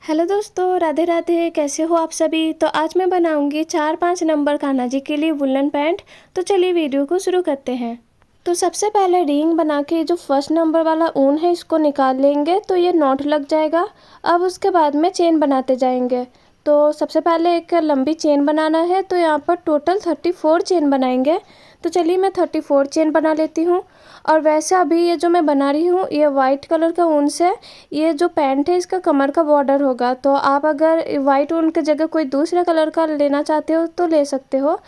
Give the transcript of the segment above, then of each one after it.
Hello दोस्तों, राधे राधे। कैसे हो आप सभी। तो आज मैं बनाऊंगी 4-5 नंबर कान्हा जी के लिए वुलन पैंट। तो चलिए वीडियो को शुरू करते हैं। तो सबसे पहले रिंग बना के जो फर्स्ट नंबर वाला ऊन है इसको निकाल लेंगे, तो ये नॉट लग जाएगा। अब उसके बाद में चेन बनाते जाएंगे। तो सबसे पहले एक लंबी चेन बनाना है, तो यहाँ पर टोटल 34 चेन बनाएंगे। तो चलिए मैं 34 चेन बना लेती हूँ। और वैसे अभी ये जो मैं बना रही हूँ ये वाइट कलर का ऊन से ये जो पैंट है इसका कमर का बॉर्डर होगा। तो आप अगर वाइट ऊन की जगह कोई दूसरे कलर का लेना चाहते हो तो ले सकते हो।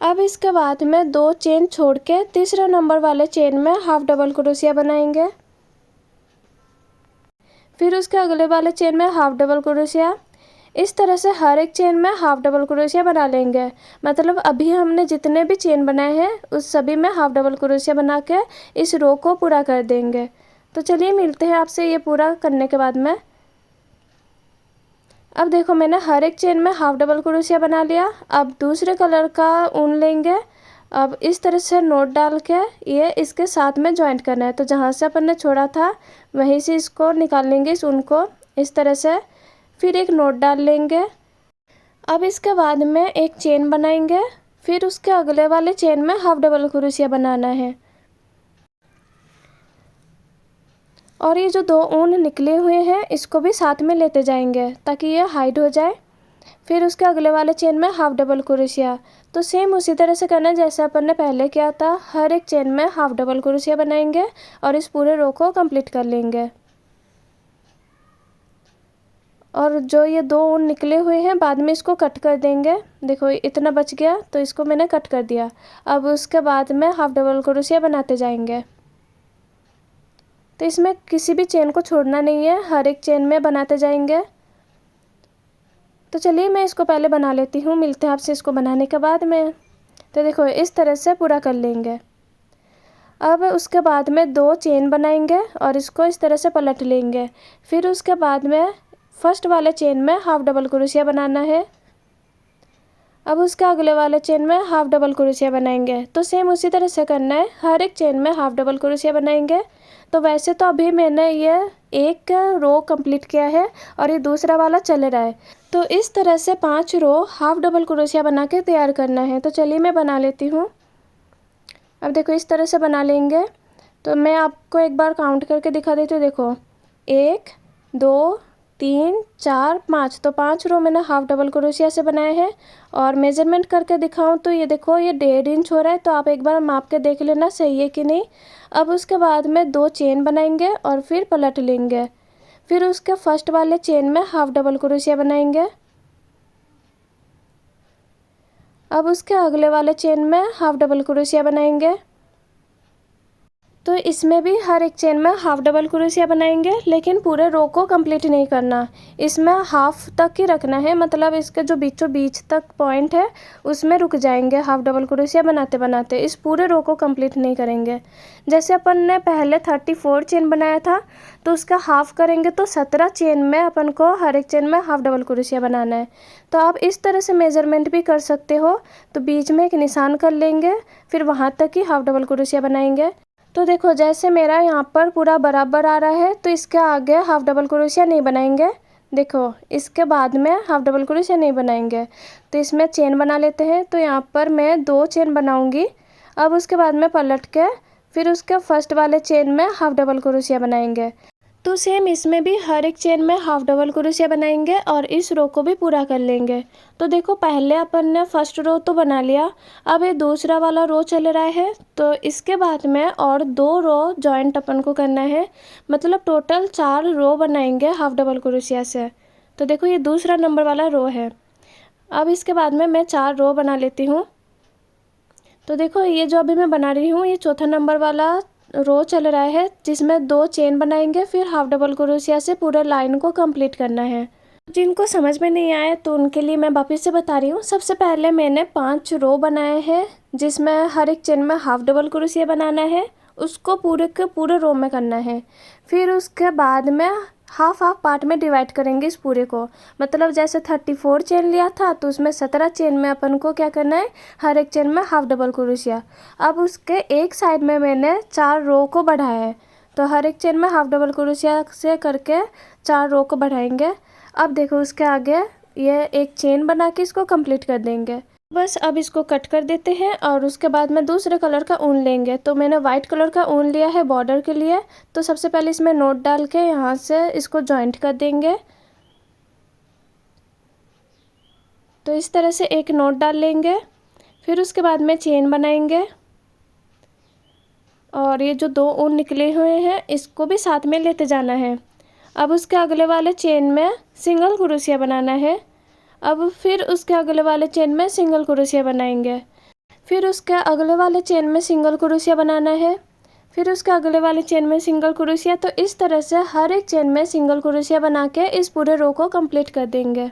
अब इसके बाद में 2 चेन छोड़ के तीसरे नंबर वाले चेन में हाफ डबल क्रोशिया बनाएंगे। फिर उसके अगले वाले चेन में हाफ डबल क्रोशिया। इस तरह से हर एक चेन में हाफ डबल क्रोशिया बना लेंगे। मतलब अभी हमने जितने भी चेन बनाए हैं उस सभी में हाफ डबल क्रोशिया बना के इस रो को पूरा कर देंगे। तो चलिए मिलते हैं आपसे ये पूरा करने के बाद में। अब देखो मैंने हर एक चेन में हाफ डबल क्रोशिया बना लिया। अब दूसरे कलर का ऊन लेंगे। अब इस तरह से नोट डाल के ये इसके साथ में जॉइंट करना है। तो जहाँ से अपन ने छोड़ा था वहीं से इसको निकाल लेंगे, इस ऊन को इस तरह से। फिर एक नोट डाल लेंगे। अब इसके बाद में एक चेन बनाएंगे। फिर उसके अगले वाले चेन में हाफ डबल क्रोशिया बनाना है। और ये जो 2 ऊन निकले हुए हैं इसको भी साथ में लेते जाएंगे ताकि ये हाइड हो जाए। फिर उसके अगले वाले चेन में हाफ डबल क्रोशिया। तो सेम उसी तरह से करना है जैसे अपन ने पहले किया था। हर एक चेन में हाफ डबल क्रोशिया बनाएंगे और इस पूरे रो को कंप्लीट कर लेंगे। और जो ये 2 ऊन निकले हुए हैं बाद में इसको कट कर देंगे। देखो इतना बच गया तो इसको मैंने कट कर दिया। अब उसके बाद में हाफ डबल क्रोशिया बनाते जाएंगे। तो इसमें किसी भी चेन को छोड़ना नहीं है, हर एक चेन में बनाते जाएंगे। तो चलिए मैं इसको पहले बना लेती हूँ, मिलते हैं आपसे इसको बनाने के बाद में। तो देखो इस तरह से पूरा कर लेंगे। अब उसके बाद में 2 चेन बनाएंगे और इसको इस तरह से पलट लेंगे। फिर उसके बाद में फर्स्ट वाले चेन में हाफ डबल क्रोशिया बनाना है। अब उसके अगले वाले चेन में हाफ डबल क्रोशिया बनाएंगे। तो सेम उसी तरह से करना है, हर एक चेन में हाफ डबल क्रोशिया बनाएंगे। तो वैसे तो अभी मैंने ये एक रो कंप्लीट किया है और ये दूसरा वाला चल रहा है। तो इस तरह से 5 रो हाफ डबल क्रोशिया बना के तैयार करना है। तो चलिए मैं बना लेती हूँ। अब देखो इस तरह से बना लेंगे। तो मैं आपको एक बार काउंट करके दिखा देती हूँ। देखो 1 2 3 4 5। तो 5 रो मैंने हाफ डबल क्रोशिया से बनाए हैं। और मेजरमेंट करके दिखाऊं तो ये देखो ये 1.5 इंच हो रहा है। तो आप एक बार माप के देख लेना सही है कि नहीं। अब उसके बाद में 2 चेन बनाएंगे और फिर पलट लेंगे। फिर उसके फर्स्ट वाले चेन में हाफ डबल क्रोशिया बनाएंगे। अब उसके अगले वाले चेन में हाफ डबल क्रोशिया बनाएंगे। तो इसमें भी हर एक चेन में हाफ डबल क्रोशिया बनाएंगे, लेकिन पूरे रो को कंप्लीट नहीं करना। इसमें हाफ तक ही रखना है, मतलब इसके जो बीचों बीच तक पॉइंट है उसमें रुक जाएंगे हाफ डबल क्रोशिया बनाते बनाते। इस पूरे रो को कंप्लीट नहीं करेंगे। जैसे अपन ने पहले 34 चेन बनाया था तो उसका हाफ करेंगे तो 17 चेन में अपन को हर एक चेन में हाफ डबल क्रोशिया बनाना है। तो आप इस तरह से मेजरमेंट भी कर सकते हो। तो बीच में एक निशान कर लेंगे, फिर वहाँ तक ही हाफ डबल क्रोशिया बनाएंगे। तो देखो जैसे मेरा यहाँ पर पूरा बराबर आ रहा है तो इसके आगे हाफ डबल क्रोशिया नहीं बनाएंगे। देखो इसके बाद में हाफ डबल क्रोशिया नहीं बनाएंगे। तो इसमें चेन बना लेते हैं। तो यहाँ पर मैं 2 चेन बनाऊंगी। अब उसके बाद में पलट के फिर उसके फर्स्ट वाले चेन में हाफ डबल क्रोशिया बनाएंगे। तो सेम इसमें भी हर एक चेन में हाफ डबल क्रोशिया बनाएंगे और इस रो को भी पूरा कर लेंगे। तो देखो पहले अपन ने फर्स्ट रो तो बना लिया। अब ये दूसरा वाला रो चल रहा है। तो इसके बाद में और 2 रो जॉइंट अपन को करना है। मतलब टोटल 4 रो बनाएंगे हाफ डबल क्रोशिया से। तो देखो ये दूसरा नंबर वाला रो है। अब इसके बाद में मैं 4 रो बना लेती हूँ। तो देखो ये जो अभी मैं बना रही हूँ ये चौथा नंबर वाला रो चल रहा है, जिसमें 2 चेन बनाएंगे फिर हाफ डबल क्रोशिया से पूरे लाइन को कंप्लीट करना है। जिनको समझ में नहीं आया तो उनके लिए मैं वापस से बता रही हूँ। सबसे पहले मैंने 5 रो बनाए हैं जिसमें हर एक चेन में हाफ डबल क्रोशिया बनाना है। उसको पूरे के पूरे रो में करना है। फिर उसके बाद में हाफ हाफ पार्ट में डिवाइड करेंगे इस पूरे को। मतलब जैसे 34 चेन लिया था तो उसमें 17 चेन में अपन को क्या करना है, हर एक चेन में हाफ डबल क्रोशिया। अब उसके एक साइड में मैंने 4 रो को बढ़ाया है। तो हर एक चेन में हाफ डबल क्रोशिया से करके 4 रो को बढ़ाएंगे। अब देखो उसके आगे ये एक चेन बना के इसको कंप्लीट कर देंगे। बस अब इसको कट कर देते हैं और उसके बाद में दूसरे कलर का ऊन लेंगे। तो मैंने वाइट कलर का ऊन लिया है बॉर्डर के लिए। तो सबसे पहले इसमें नोट डाल के यहाँ से इसको जॉइंट कर देंगे। तो इस तरह से एक नोट डाल लेंगे। फिर उसके बाद में चेन बनाएंगे और ये जो दो ऊन निकले हुए हैं इसको भी साथ में लेते जाना है। अब उसके अगले वाले चेन में सिंगल क्रोशिया बनाना है। अब फिर उसके अगले वाले चेन में सिंगल क्रोशिया बनाएंगे। फिर उसके अगले वाले चेन में सिंगल क्रोशिया बनाना है। फिर उसके अगले वाले चेन में सिंगल क्रोशिया। तो इस तरह से हर एक चेन में सिंगल क्रोशिया बना के इस पूरे रो को कंप्लीट कर देंगे।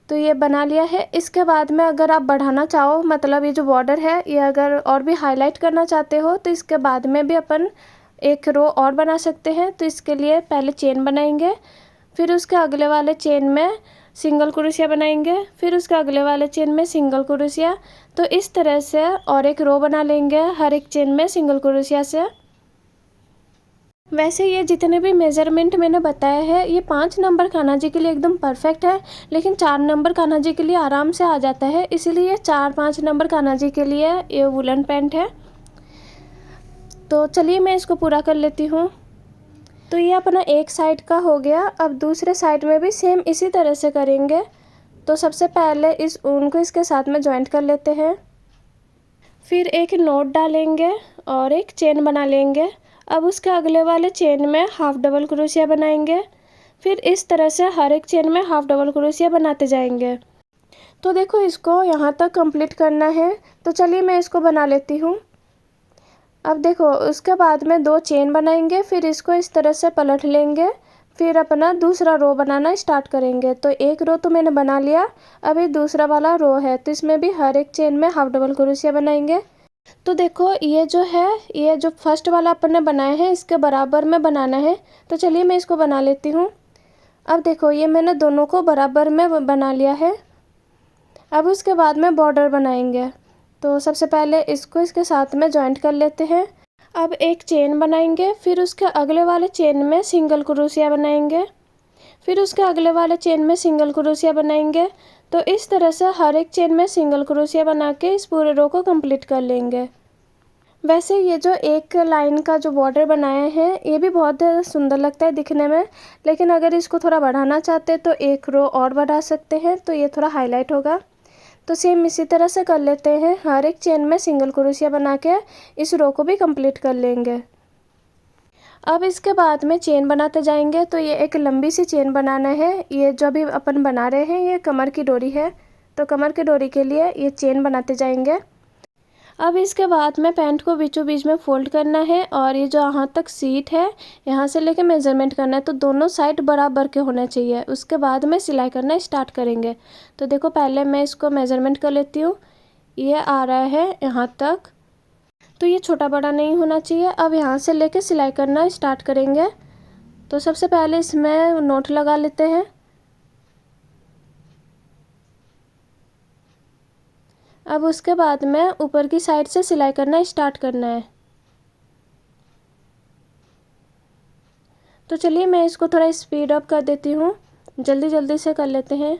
तो ये बना लिया है। इसके बाद में अगर आप बढ़ाना चाहो, मतलब ये जो बॉर्डर है ये अगर और भी हाईलाइट करना चाहते हो तो इसके बाद में भी अपन एक रो और बना सकते हैं। तो इसके लिए पहले चेन बनाएंगे, फिर उसके अगले वाले चेन में सिंगल क्रोशिया बनाएंगे, फिर उसके अगले वाले चेन में सिंगल क्रोशिया। तो इस तरह से और एक रो बना लेंगे हर एक चेन में सिंगल क्रोशिया से। वैसे ये जितने भी मेज़रमेंट मैंने बताया है ये 5 नंबर कान्हा जी के लिए एकदम परफेक्ट है, लेकिन 4 नंबर कान्हा जी के लिए आराम से आ जाता है, इसीलिए 4-5 नंबर कान्हा जी के लिए ये वुलन पैंट है। तो चलिए मैं इसको पूरा कर लेती हूँ। तो ये अपना एक साइड का हो गया। अब दूसरे साइड में भी सेम इसी तरह से करेंगे। तो सबसे पहले इस ऊन को इसके साथ में जॉइंट कर लेते हैं। फिर एक नोट डालेंगे और एक चेन बना लेंगे। अब उसके अगले वाले चेन में हाफ डबल क्रोशिया बनाएंगे। फिर इस तरह से हर एक चेन में हाफ डबल क्रोशिया बनाते जाएंगे। तो देखो इसको यहाँ तक कंप्लीट करना है। तो चलिए मैं इसको बना लेती हूँ। अब देखो उसके बाद में 2 चेन बनाएंगे, फिर इसको इस तरह से पलट लेंगे, फिर अपना दूसरा रो बनाना स्टार्ट करेंगे। तो एक रो तो मैंने बना लिया, अब ये दूसरा वाला रो है तो इसमें भी हर एक चेन में हाफ डबल क्रोशिया बनाएंगे। तो देखो ये जो है, ये जो फर्स्ट वाला अपन ने बनाया है इसके बराबर में बनाना है। तो चलिए मैं इसको बना लेती हूँ। अब देखो ये मैंने दोनों को बराबर में बना लिया है। अब उसके बाद में बॉर्डर बनाएंगे। तो सबसे पहले इसको इसके साथ में जॉइंट कर लेते हैं। अब एक चेन बनाएंगे, फिर उसके अगले वाले चेन में सिंगल क्रोशिया बनाएंगे, फिर उसके अगले वाले चेन में सिंगल क्रोशिया बनाएंगे। तो इस तरह से हर एक चेन में सिंगल क्रोशिया बना के इस पूरे रो को कंप्लीट कर लेंगे। वैसे ये जो एक लाइन का जो बॉर्डर बनाया है ये भी बहुत सुंदर लगता है दिखने में, लेकिन अगर इसको थोड़ा बढ़ाना चाहते तो एक रो और बढ़ा सकते हैं तो ये थोड़ा हाईलाइट होगा। तो सेम इसी तरह से कर लेते हैं, हर एक चेन में सिंगल क्रोशिया बना के इस रो को भी कंप्लीट कर लेंगे। अब इसके बाद में चेन बनाते जाएंगे। तो ये एक लंबी सी चेन बनाना है। ये जो भी अपन बना रहे हैं ये कमर की डोरी है, तो कमर की डोरी के लिए ये चेन बनाते जाएंगे। अब इसके बाद में पैंट को बीचों बीच में फोल्ड करना है और ये जो यहाँ तक सीट है यहाँ से लेके मेज़रमेंट करना है। तो दोनों साइड बराबर के होने चाहिए, उसके बाद में सिलाई करना स्टार्ट करेंगे। तो देखो पहले मैं इसको मेज़रमेंट कर लेती हूँ। ये आ रहा है यहाँ तक, तो ये छोटा बड़ा नहीं होना चाहिए। अब यहाँ से लेके सिलाई करना स्टार्ट करेंगे। तो सबसे पहले इसमें नोट लगा लेते हैं। अब उसके बाद में ऊपर की साइड से सिलाई करना स्टार्ट करना है। तो चलिए मैं इसको थोड़ा स्पीड अप कर देती हूँ, जल्दी जल्दी से कर लेते हैं।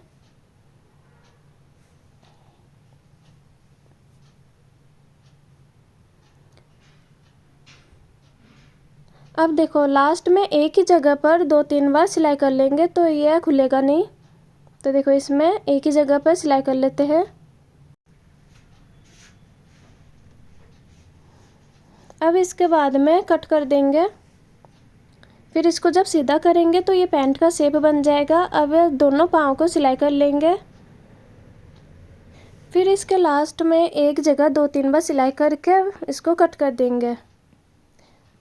अब देखो लास्ट में एक ही जगह पर 2-3 बार सिलाई कर लेंगे तो ये खुलेगा नहीं। तो देखो इसमें एक ही जगह पर सिलाई कर लेते हैं। अब इसके बाद में कट कर देंगे। फिर इसको जब सीधा करेंगे तो ये पैंट का शेप बन जाएगा। अब दोनों पाँव को सिलाई कर लेंगे। फिर इसके लास्ट में एक जगह 2-3 बार सिलाई करके इसको कट कर देंगे।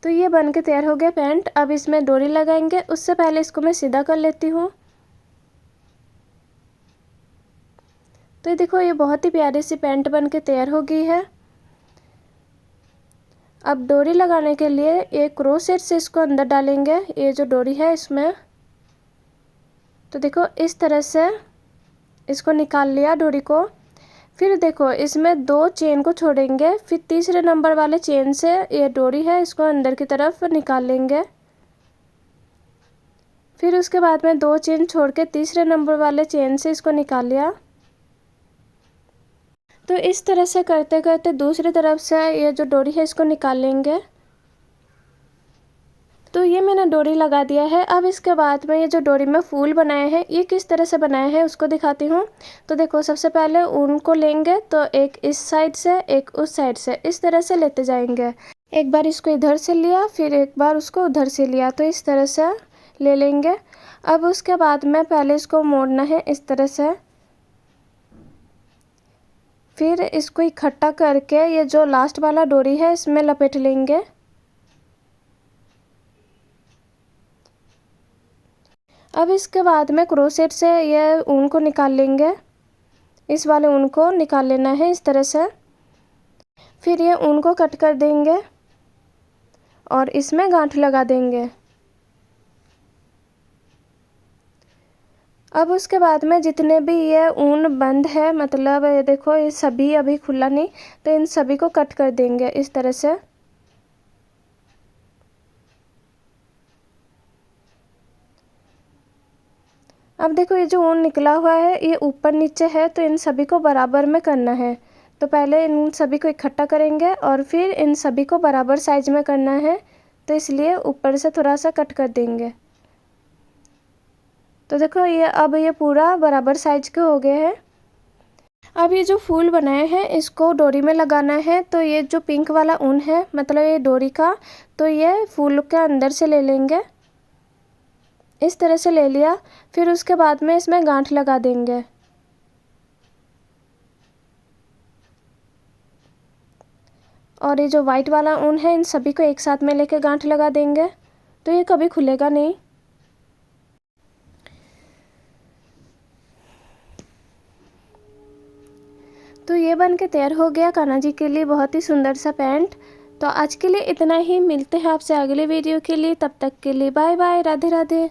तो ये बन के तैयार हो गया पैंट। अब इसमें डोरी लगाएंगे, उससे पहले इसको मैं सीधा कर लेती हूँ। तो ये देखो ये बहुत ही प्यारी सी पैंट बन के तैयार हो गई है। अब डोरी लगाने के लिए एक क्रोशेट से इसको अंदर डालेंगे, ये जो डोरी है इसमें। तो देखो इस तरह से इसको निकाल लिया डोरी को। फिर देखो इसमें 2 चेन को छोड़ेंगे, फिर तीसरे नंबर वाले चेन से ये डोरी है इसको अंदर की तरफ निकाल लेंगे। फिर उसके बाद में 2 चेन छोड़ के तीसरे नंबर वाले चेन से इसको निकाल लिया। तो इस तरह से करते करते दूसरी तरफ से ये जो डोरी है इसको निकाल लेंगे। तो ये मैंने डोरी लगा दिया है। अब इसके बाद में ये जो डोरी में फूल बनाए हैं ये किस तरह से बनाए हैं उसको दिखाती हूँ। तो देखो, सबसे पहले ऊन को लेंगे तो एक इस साइड से एक उस साइड से इस तरह से लेते जाएंगे। एक बार इसको इधर से लिया, फिर एक बार उसको उधर से लिया, तो इस तरह से ले लेंगे। अब उसके बाद में पहले इसको मोड़ना है इस तरह से, फिर इसको इकट्ठा करके ये जो लास्ट वाला डोरी है इसमें लपेट लेंगे। अब इसके बाद में क्रोशेट से ये ऊन को निकाल लेंगे। इस वाले ऊन को निकाल लेना है इस तरह से। फिर ये ऊन को कट कर देंगे और इसमें गांठ लगा देंगे। अब उसके बाद में जितने भी ये ऊन बंद है, मतलब ये देखो ये सभी अभी खुला नहीं, तो इन सभी को कट कर देंगे इस तरह से। अब देखो ये जो ऊन निकला हुआ है ये ऊपर नीचे है, तो इन सभी को बराबर में करना है। तो पहले इन सभी को इकट्ठा करेंगे और फिर इन सभी को बराबर साइज में करना है, तो इसलिए ऊपर से थोड़ा सा कट कर देंगे। तो देखो ये अब ये पूरा बराबर साइज के हो गए हैं। अब ये जो फूल बनाए हैं इसको डोरी में लगाना है। तो ये जो पिंक वाला ऊन है, मतलब ये डोरी का, तो ये फूल के अंदर से ले लेंगे। इस तरह से ले लिया। फिर उसके बाद में इसमें गांठ लगा देंगे। और ये जो वाइट वाला ऊन है इन सभी को एक साथ में लेके गांठ लगा देंगे, तो ये कभी खुलेगा नहीं। तो ये बन के तैयार हो गया कान्हा जी के लिए बहुत ही सुंदर सा पैंट। तो आज के लिए इतना ही, मिलते हैं आपसे अगले वीडियो के लिए। तब तक के लिए बाय बाय, राधे राधे।